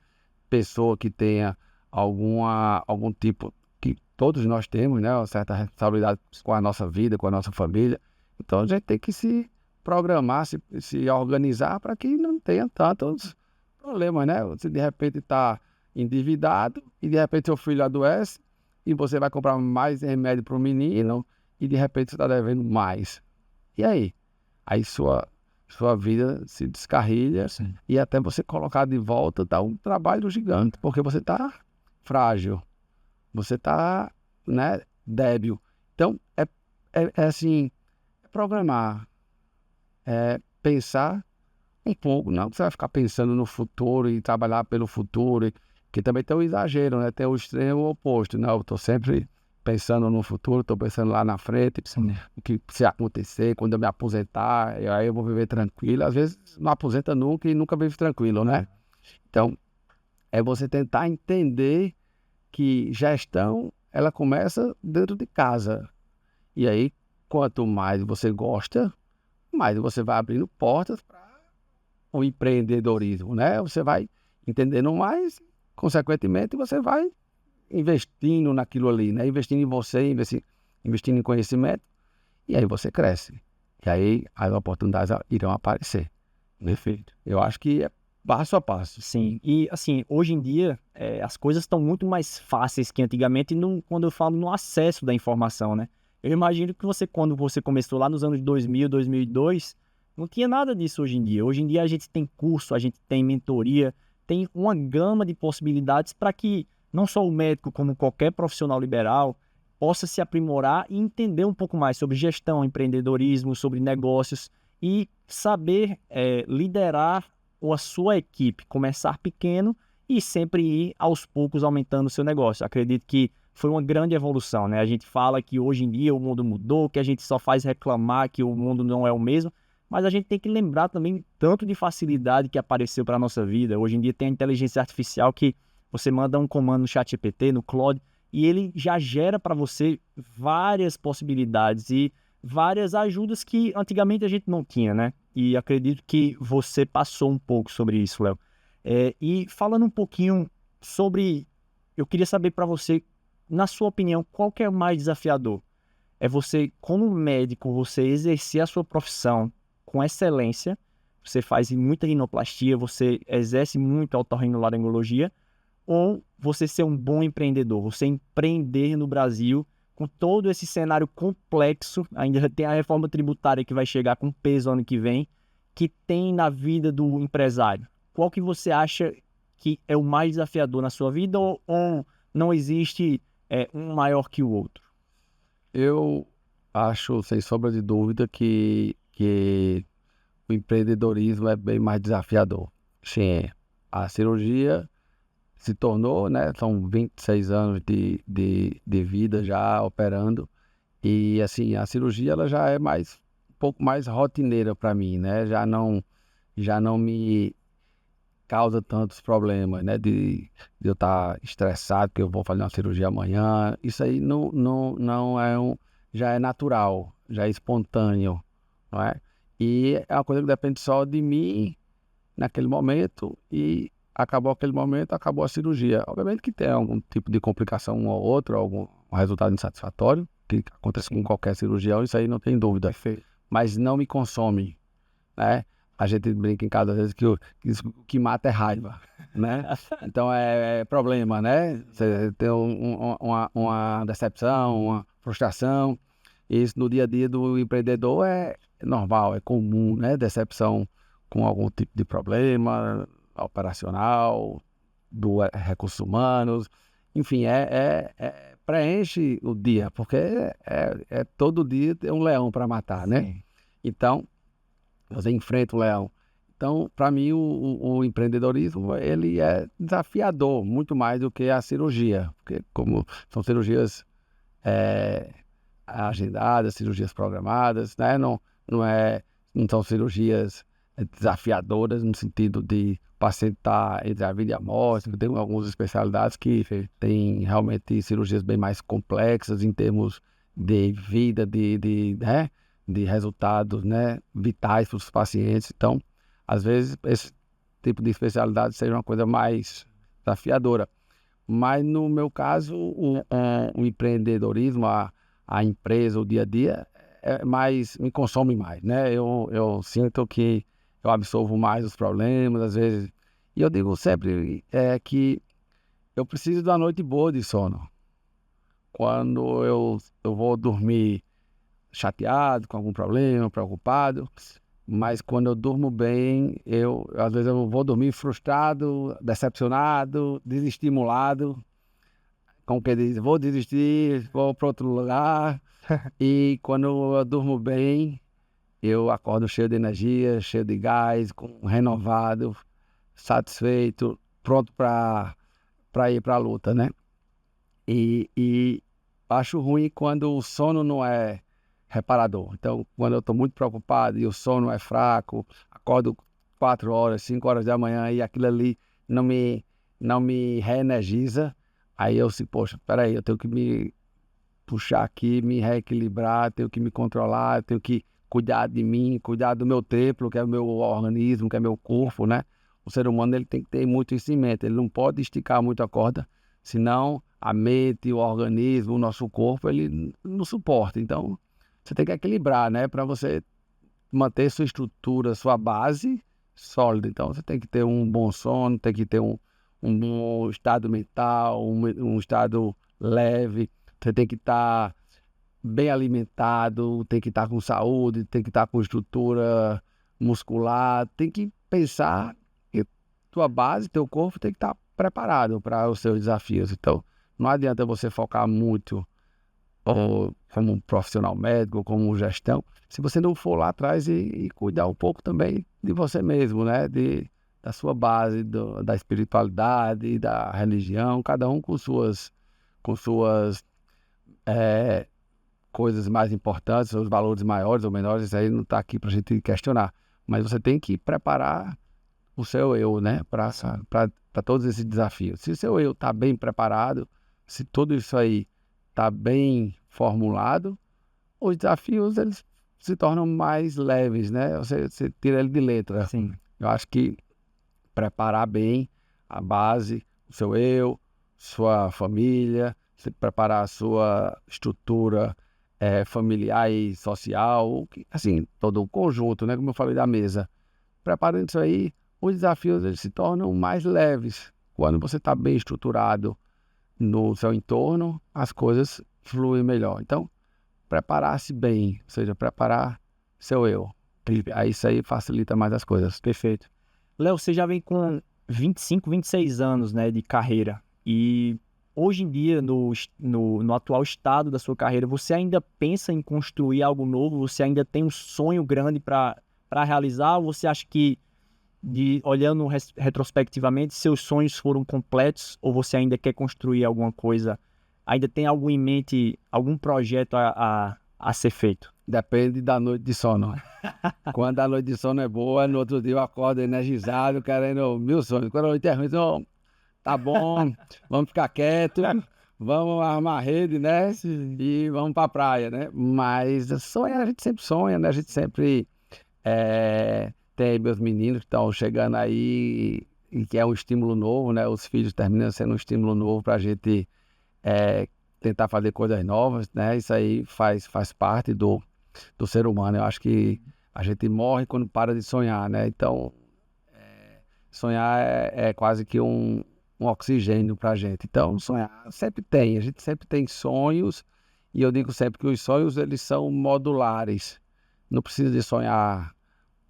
pessoa que tenha algum tipo, que todos nós temos, né, uma certa responsabilidade com a nossa vida, com a nossa família. Então a gente tem que se programar, se organizar para que não tenha tantos problemas, né? Você de repente está endividado e de repente seu filho adoece e você vai comprar mais remédio para o menino e de repente você está devendo mais. E aí? Aí sua vida se descarrilha. Sim. E até você colocar de volta dá um trabalho gigante, porque você está frágil, você está, né, débil. Então, é assim, programar, pensar um pouco, não que você vai ficar pensando no futuro e trabalhar pelo futuro, que também tem o exagero, né? Tem o extremo oposto, né? Eu estou sempre pensando no futuro, estou pensando lá na frente, o que se acontecer, quando eu me aposentar, e aí eu vou viver tranquilo. Às vezes não aposenta nunca e nunca vive tranquilo, né? Então, é você tentar entender que gestão, ela começa dentro de casa. E aí, quanto mais você gosta, mais você vai abrindo portas para o empreendedorismo, né? Você vai entendendo mais, consequentemente, você vai investindo naquilo ali, né? Investindo em você, investindo em conhecimento, e aí você cresce. E aí as oportunidades irão aparecer. Perfeito. Eu acho que é passo a passo. Sim, e assim, hoje em dia as coisas estão muito mais fáceis que antigamente quando eu falo no acesso da informação, né? Eu imagino que quando você começou lá nos anos 2000, 2002, não tinha nada disso hoje em dia. Hoje em dia a gente tem curso, a gente tem mentoria, tem uma gama de possibilidades para que não só o médico, como qualquer profissional liberal, possa se aprimorar e entender um pouco mais sobre gestão, empreendedorismo, sobre negócios e saber liderar ou a sua equipe, começar pequeno e sempre ir aos poucos aumentando o seu negócio. Acredito que foi uma grande evolução, né? A gente fala que hoje em dia o mundo mudou, que a gente só faz reclamar que o mundo não é o mesmo, mas a gente tem que lembrar também tanto de facilidade que apareceu para a nossa vida. Hoje em dia tem a inteligência artificial que você manda um comando no ChatGPT, no Claude, e ele já gera para você várias possibilidades e várias ajudas que antigamente a gente não tinha, né? E acredito que você passou um pouco sobre isso, Léo. E falando um pouquinho sobre... Eu queria saber para você, na sua opinião, qual que é o mais desafiador? É você, como médico, você exercer a sua profissão com excelência, você faz muita rinoplastia, você exerce muito a otorrinolaringologia, ou você ser um bom empreendedor, você empreender no Brasil com todo esse cenário complexo, ainda tem a reforma tributária que vai chegar com peso ano que vem, que tem na vida do empresário. Qual que você acha que é o mais desafiador na sua vida ou não existe um maior que o outro? Eu acho, sem sombra de dúvida, que o empreendedorismo é bem mais desafiador. Sim, a cirurgia se tornou, né? São 26 anos de vida já operando. E assim, a cirurgia ela já é um pouco mais rotineira para mim, né? Já não me causa tantos problemas, né? De eu estar estressado que eu vou fazer uma cirurgia amanhã. Isso aí não é já é natural, já é espontâneo, não é? E é uma coisa que depende só de mim naquele momento e acabou aquele momento, acabou a cirurgia. Obviamente que tem algum tipo de complicação um ou outro, algum resultado insatisfatório, que acontece com qualquer cirurgião, isso aí não tem dúvida. Perfeito. Mas não me consome, né? A gente brinca em casa às vezes que o que mata é raiva, né? Então é problema, né? Você tem uma decepção, uma frustração. Isso no dia a dia do empreendedor é normal, é comum, né? Decepção com algum tipo de problema operacional, do recursos humanos, enfim, preenche o dia, porque todo dia tem um leão para matar, né? Sim. Então, você enfrenta o leão. Então, para mim, o empreendedorismo, ele é desafiador, muito mais do que a cirurgia, porque como são cirurgias agendadas, cirurgias programadas, né? Não são cirurgias desafiadoras no sentido de o paciente estar entre a vida e a morte. Tem algumas especialidades que têm realmente cirurgias bem mais complexas em termos de vida, né? De resultados, né? Vitais para os pacientes. Então, às vezes, esse tipo de especialidade seja uma coisa mais desafiadora. Mas no meu caso, o empreendedorismo, a empresa, o dia a dia, me consome mais, né? Eu sinto que eu absorvo mais os problemas, às vezes. E eu digo sempre que eu preciso de uma noite boa de sono. Quando eu vou dormir chateado, com algum problema, preocupado, mas quando eu durmo bem, às vezes eu vou dormir frustrado, decepcionado, desestimulado, como que diz, vou desistir, vou para outro lugar. E quando eu durmo bem, eu acordo cheio de energia, cheio de gás, renovado, satisfeito, pronto para ir para a luta, né? E acho ruim quando o sono não é reparador. Então, quando eu estou muito preocupado e o sono é fraco, acordo 4 horas, 5 horas da manhã e aquilo ali não me reenergiza, aí eu se, poxa, peraí, eu tenho que me puxar aqui, me reequilibrar, tenho que me controlar, tenho que cuidar de mim, cuidar do meu templo, que é o meu organismo, que é o meu corpo, né? O ser humano ele tem que ter muito isso em mente, ele não pode esticar muito a corda, senão a mente, o organismo, o nosso corpo, ele não suporta. Então, você tem que equilibrar, né? Para você manter sua estrutura, sua base sólida. Então, você tem que ter um bom sono, tem que ter um bom estado mental, um estado leve. Você tem que estar bem alimentado, tem que estar com saúde, tem que estar com estrutura muscular. Tem que pensar que tua base, teu corpo tem que estar preparado para os seus desafios. Então, não adianta você focar muito ou como um profissional médico, como um gestão, se você não for lá atrás e cuidar um pouco também de você mesmo, né? Da sua base, da espiritualidade, da religião, cada um com suas coisas mais importantes, seus valores maiores ou menores, isso aí não está aqui para a gente questionar. Mas você tem que preparar o seu eu, né? Para todos esses desafios. Se o seu eu está bem preparado, se tudo isso aí está bem formulado, os desafios eles se tornam mais leves, né? Você tira ele de letra. Sim. Eu acho que preparar bem a base, o seu eu, sua família, você preparar a sua estrutura familiar e social, assim, todo o conjunto, né? Como eu falei da mesa. Preparando isso aí, os desafios eles se tornam mais leves. Quando você está bem estruturado no seu entorno, as coisas fluem melhor. Então, preparar-se bem, ou seja, preparar seu eu. Aí isso aí facilita mais as coisas. Perfeito. Léo, você já vem com 25, 26 anos, né, de carreira. E hoje em dia, no atual estado da sua carreira, você ainda pensa em construir algo novo? Você ainda tem um sonho grande para realizar? Ou você acha que, olhando retrospectivamente, seus sonhos foram completos? Ou você ainda quer construir alguma coisa? Ainda tem algo em mente, algum projeto a ser feito? Depende da noite de sono. Quando a noite de sono é boa, no outro dia eu acordo energizado, querendo mil sonhos. Quando a noite é ruim, então, tá bom, vamos ficar quieto, vamos armar a rede, né? E vamos pra praia, né? Mas sonhar, a gente sempre sonha, né? A gente sempre tem meus meninos que estão chegando aí e que é um estímulo novo, né? Os filhos terminam sendo um estímulo novo pra gente tentar fazer coisas novas, né? Isso aí faz parte do ser humano. Eu acho que a gente morre quando para de sonhar, né? Então, sonhar é quase que um oxigênio pra gente. Então, sonhar sempre tem. A gente sempre tem sonhos e eu digo sempre que os sonhos, eles são modulares. Não precisa de sonhar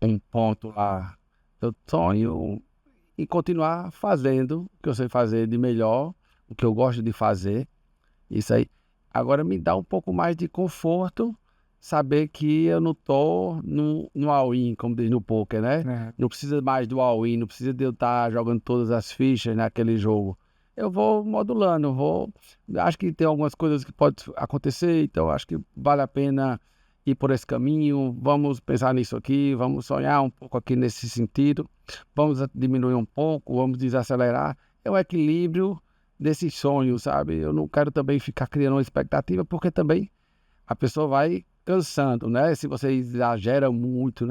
um ponto lá. Eu sonho em continuar fazendo o que eu sei fazer de melhor, o que eu gosto de fazer. Isso aí. Agora me dá um pouco mais de conforto saber que eu não tô no all-in, como diz no poker, né? Não precisa mais do all-in, não precisa de eu estar jogando todas as fichas naquele jogo. Eu vou modulando, acho que tem algumas coisas que podem acontecer, então acho que vale a pena ir por esse caminho, vamos pensar nisso aqui, vamos sonhar um pouco aqui nesse sentido, vamos diminuir um pouco, vamos desacelerar. É o equilíbrio desses sonhos, sabe? Eu não quero também ficar criando uma expectativa, porque também a pessoa vai cansando, né? Se você exagera muito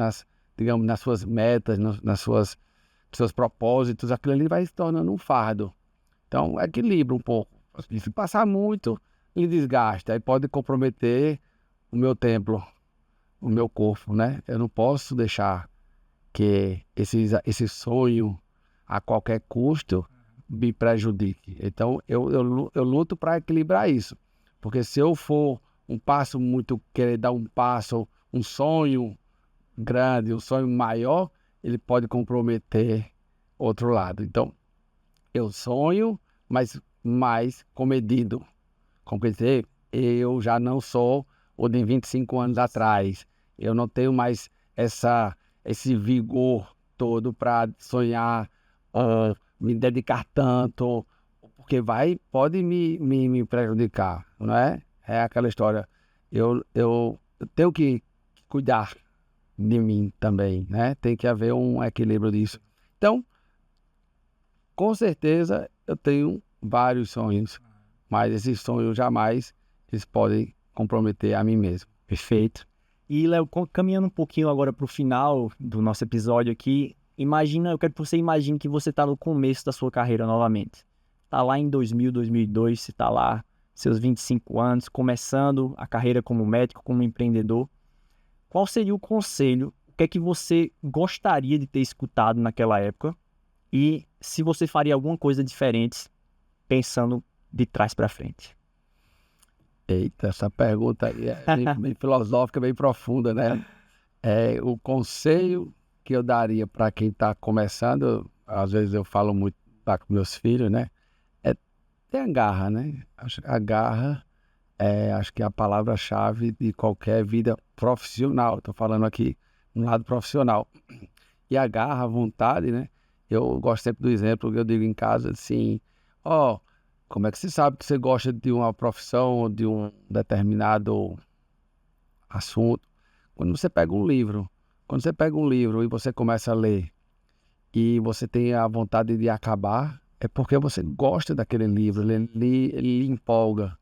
digamos, nas suas metas, nos seus propósitos, aquilo ali vai se tornando um fardo. Então, equilibra um pouco. Se passar muito, ele desgasta, aí pode comprometer o meu templo, o meu corpo, né? Eu não posso deixar que esse sonho, a qualquer custo, me prejudique. Então, eu luto para equilibrar isso. Porque se eu for um passo muito, querer dar um passo, um sonho grande, um sonho maior, ele pode comprometer outro lado. Então, eu sonho, mas mais comedido. Como dizer, eu já não sou o de 25 anos atrás. Eu não tenho mais esse vigor todo para sonhar, me dedicar tanto, porque pode me prejudicar, não é? É aquela história. Eu tenho que cuidar de mim também, né? Tem que haver um equilíbrio disso. Então, com certeza, eu tenho vários sonhos, mas esses sonhos jamais eles podem comprometer a mim mesmo. Perfeito. E, Léo, caminhando um pouquinho agora para o final do nosso episódio aqui, eu quero que você imagine que você está no começo da sua carreira novamente. Está lá em 2000, 2002, você está lá, seus 25 anos, começando a carreira como médico, como empreendedor. Qual seria o conselho? O que é que você gostaria de ter escutado naquela época? E se você faria alguma coisa diferente pensando de trás para frente? Eita, essa pergunta aí é bem filosófica, bem profunda, né? O conselho que eu daria para quem está começando, às vezes eu falo muito lá com meus filhos, né? É ter a garra, né? A garra acho que é a palavra-chave de qualquer vida profissional. Estou falando aqui no lado profissional. E a garra, a vontade, né? Eu gosto sempre do exemplo que eu digo em casa, assim, como é que você sabe que você gosta de uma profissão ou de um determinado assunto? Quando você pega um livro e você começa a ler e você tem a vontade de acabar, é porque você gosta daquele livro, ele lhe empolga.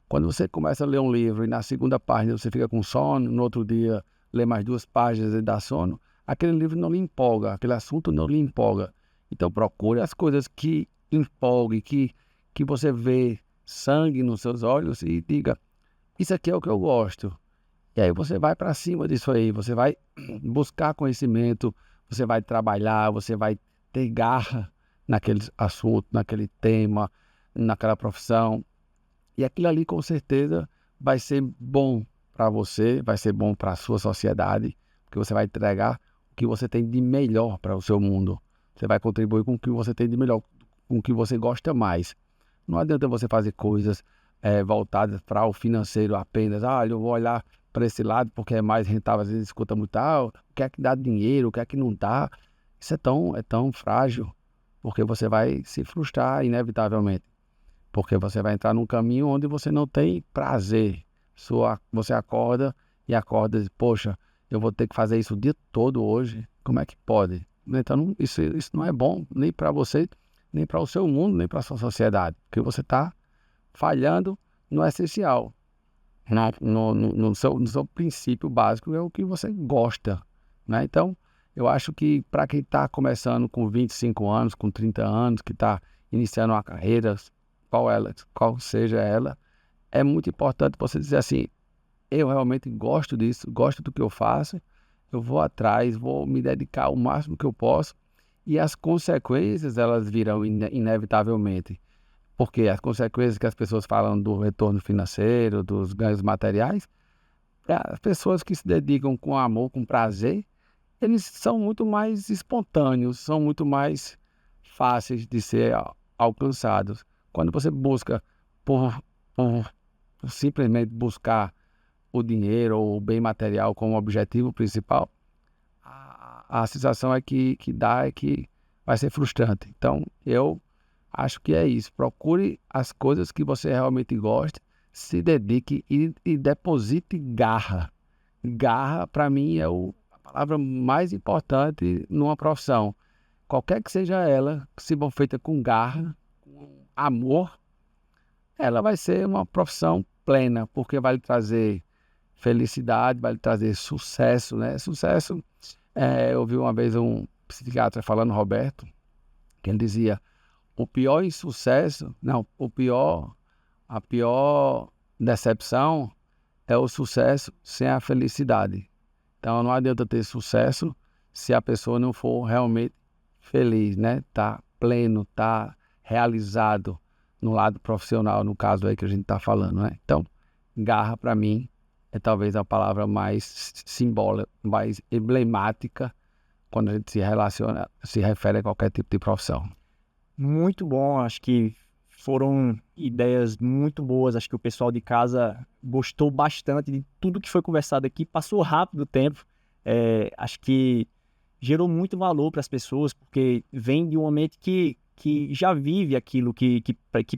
Quando você começa a ler um livro e na segunda página você fica com sono, no outro dia lê mais 2 páginas e dá sono, aquele livro não lhe empolga, aquele assunto não lhe empolga. Então procure as coisas que empolguem, que você vê sangue nos seus olhos e diga, isso aqui é o que eu gosto. E aí você vai para cima disso aí, você vai buscar conhecimento, você vai trabalhar, você vai ter garra naquele assunto, naquele tema, naquela profissão. E aquilo ali com certeza vai ser bom para você, vai ser bom para a sua sociedade, porque você vai entregar o que você tem de melhor para o seu mundo. Você vai contribuir com o que você tem de melhor, com o que você gosta mais. Não adianta você fazer coisas voltadas para o financeiro apenas. Eu vou olhar para esse lado porque é mais rentável. Às vezes escuta muito, o que é que dá dinheiro, o que é que não dá. Isso é tão frágil, porque você vai se frustrar inevitavelmente. Porque você vai entrar num caminho onde você não tem prazer. Você acorda e diz, poxa, eu vou ter que fazer isso o dia todo hoje. Como é que pode? Então, isso não é bom nem para você, nem para o seu mundo, nem para a sua sociedade. Porque você está falhando no essencial. No seu princípio básico é o que você gosta, né? Então, eu acho que para quem está começando com 25 anos, com 30 anos, que está iniciando uma carreira, qual seja ela, é muito importante você dizer assim, eu realmente gosto disso, gosto do que eu faço, eu vou atrás, vou me dedicar o máximo que eu posso e as consequências elas virão inevitavelmente. Porque as consequências que as pessoas falam do retorno financeiro, dos ganhos materiais, as pessoas que se dedicam com amor, com prazer, eles são muito mais espontâneos, são muito mais fáceis de ser alcançados. Quando você busca por simplesmente buscar o dinheiro ou o bem material como objetivo principal, a sensação é que dá é que vai ser frustrante. Então, eu acho que é isso. Procure as coisas que você realmente gosta, se dedique e deposite garra. Garra, para mim, é a palavra mais importante numa profissão. Qualquer que seja ela, se for feita com garra, com amor, ela vai ser uma profissão plena, porque vai lhe trazer felicidade, vai lhe trazer sucesso, né? Sucesso, eu ouvi uma vez um psiquiatra falando, Roberto, que ele dizia, o pior insucesso, não, a pior decepção é o sucesso sem a felicidade. Então não adianta ter sucesso se a pessoa não for realmente feliz, né? Tá pleno, tá realizado no lado profissional, no caso aí que a gente tá falando, né? Então, garra para mim é talvez a palavra mais simbólica, mais emblemática quando a gente se refere a qualquer tipo de profissão. Muito bom, acho que foram ideias muito boas. Acho que o pessoal de casa gostou bastante de tudo que foi conversado aqui. Passou rápido o tempo. Acho que gerou muito valor para as pessoas, porque vem de um ambiente que já vive aquilo que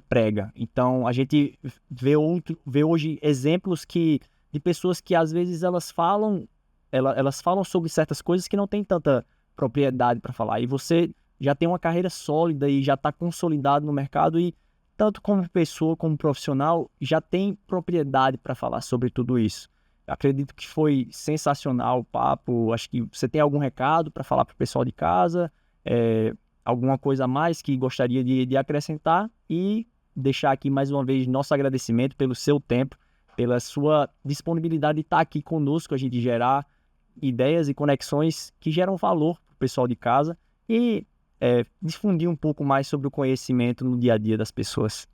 prega. Então, a gente vê hoje exemplos de pessoas que às vezes elas falam sobre certas coisas que não têm tanta propriedade para falar. E você já tem uma carreira sólida e já está consolidado no mercado e tanto como pessoa como profissional já tem propriedade para falar sobre tudo isso. Acredito que foi sensacional o papo. Acho que você tem algum recado para falar para o pessoal de casa, alguma coisa a mais que gostaria de acrescentar e deixar aqui mais uma vez nosso agradecimento pelo seu tempo, pela sua disponibilidade de estar aqui conosco, a gente gerar ideias e conexões que geram valor para o pessoal de casa e difundir um pouco mais sobre o conhecimento no dia a dia das pessoas.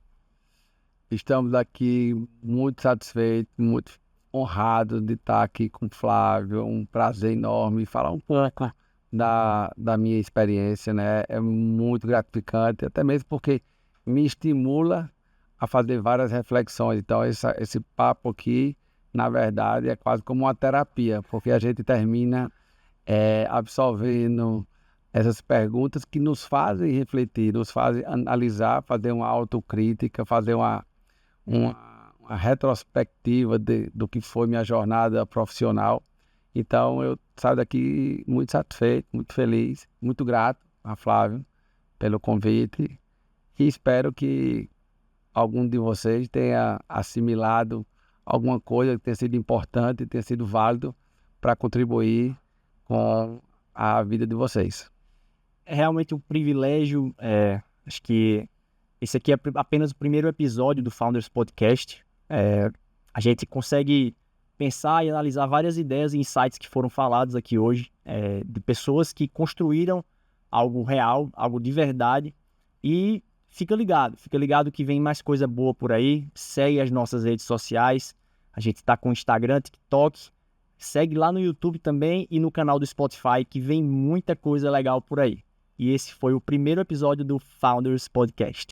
Estamos aqui muito satisfeitos, muito honrados de estar aqui com o Flávio. Um prazer enorme falar um pouco da minha experiência, né? É muito gratificante, até mesmo porque me estimula a fazer várias reflexões. Então, esse papo aqui, na verdade, é quase como uma terapia, porque a gente termina absorvendo essas perguntas que nos fazem refletir, nos fazem analisar, fazer uma autocrítica, fazer uma retrospectiva do que foi minha jornada profissional. Então, eu saio daqui muito satisfeito, muito feliz, muito grato a Flávio pelo convite e espero que algum de vocês tenha assimilado alguma coisa que tenha sido importante, tenha sido válido para contribuir com a vida de vocês. É realmente um privilégio. Acho que esse aqui é apenas o primeiro episódio do Founders Podcast. A gente consegue pensar e analisar várias ideias e insights que foram falados aqui hoje, de pessoas que construíram algo real, algo de verdade. E fica ligado que vem mais coisa boa por aí. Segue as nossas redes sociais. A gente está com Instagram, TikTok. Segue lá no YouTube também e no canal do Spotify, que vem muita coisa legal por aí. E esse foi o primeiro episódio do Founders Podcast.